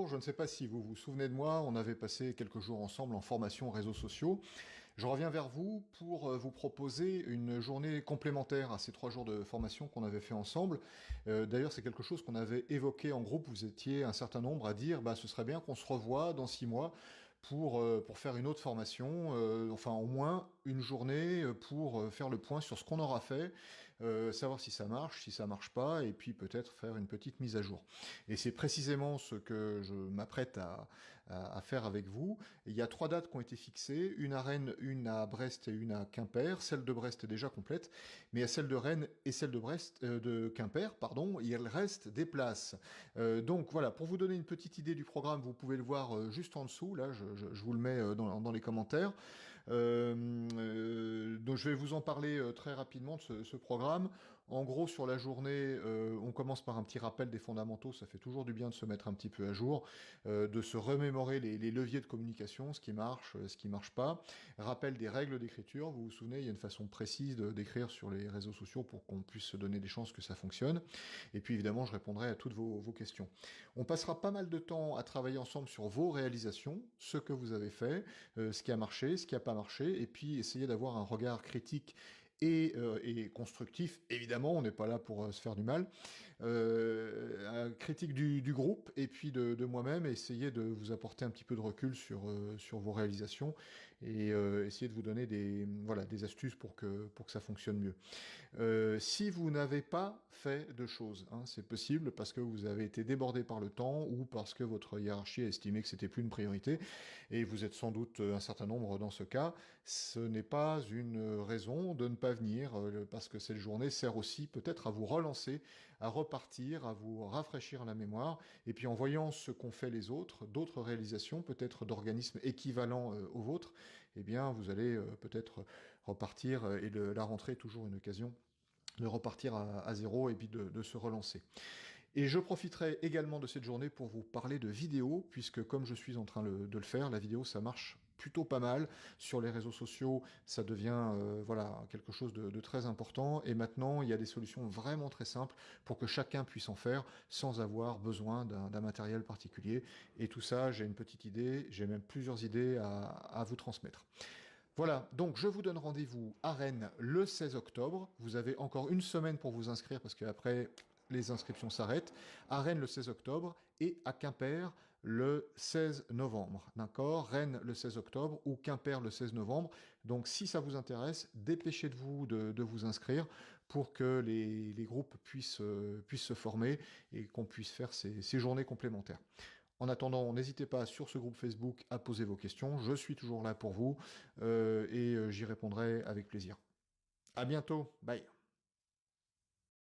bonjour, je ne sais pas si vous vous souvenez de moi, on avait passé quelques jours ensemble en formation réseaux sociaux. Je reviens vers vous pour vous proposer une journée complémentaire à ces 3 jours de formation qu'on avait fait ensemble. D'ailleurs, c'est quelque chose qu'on avait évoqué en groupe, vous étiez un certain nombre à dire, bah, ce serait bien qu'on se revoie dans 6 mois pour faire une autre formation, enfin au moins une journée pour faire le point sur ce qu'on aura fait, savoir si ça marche pas, et puis peut-être faire une petite mise à jour. Et c'est précisément ce que je m'apprête à faire avec vous. Il y a 3 dates qui ont été fixées, une à Rennes, une à Brest et une à Quimper. Celle de Brest est déjà complète, mais à celle de Rennes et celle de Brest, de Quimper, pardon, il reste des places. Donc voilà, pour vous donner une petite idée du programme, vous pouvez le voir juste en dessous, là, je vous le mets dans les commentaires. Donc je vais vous en parler très rapidement de ce programme. En gros, sur la journée, on commence par un petit rappel des fondamentaux, ça fait toujours du bien de se mettre un petit peu à jour, de se remémorer les leviers de communication, ce qui marche pas. Rappel des règles d'écriture, vous vous souvenez, il y a une façon précise d'écrire sur les réseaux sociaux pour qu'on puisse se donner des chances que ça fonctionne. Et puis évidemment, je répondrai à toutes vos questions. On passera pas mal de temps à travailler ensemble sur vos réalisations, ce que vous avez fait, ce qui a marché, ce qui a pas marché, et puis essayer d'avoir un regard critique et constructif. Évidemment, on n'est pas là pour se faire du mal. Critique du groupe et puis de moi-même, et essayer de vous apporter un petit peu de recul sur vos réalisations et essayer de vous donner des astuces pour que ça fonctionne mieux. Si vous n'avez pas fait de choses, hein, c'est possible parce que vous avez été débordé par le temps ou parce que votre hiérarchie a estimé que c'était plus une priorité, et vous êtes sans doute un certain nombre dans ce cas. Ce n'est pas une raison de ne pas venir, parce que cette journée sert aussi peut-être à vous relancer, à repartir, à vous rafraîchir la mémoire, et puis en voyant ce qu'ont fait les autres, d'autres réalisations, peut-être d'organismes équivalents aux vôtres, eh bien vous allez peut-être repartir, et la rentrée est toujours une occasion de repartir à zéro et puis de se relancer. Et je profiterai également de cette journée pour vous parler de vidéo, puisque comme je suis en train de le faire, la vidéo ça marche plutôt pas mal. Sur les réseaux sociaux, ça devient voilà, quelque chose de très important, et maintenant il y a des solutions vraiment très simples pour que chacun puisse en faire sans avoir besoin d'un matériel particulier. Et tout ça, j'ai une petite idée, j'ai même plusieurs idées à vous transmettre. Voilà, donc je vous donne rendez-vous à Rennes le 16 octobre. Vous avez encore une semaine pour vous inscrire parce qu'après, les inscriptions s'arrêtent. À Rennes le 16 octobre et à Quimper le 16 novembre. D'accord? Rennes le 16 octobre ou Quimper le 16 novembre. Donc si ça vous intéresse, dépêchez-vous de vous inscrire pour que les groupes puissent se former et qu'on puisse faire ces journées complémentaires. En attendant, n'hésitez pas sur ce groupe Facebook à poser vos questions. Je suis toujours là pour vous et j'y répondrai avec plaisir. À bientôt. Bye.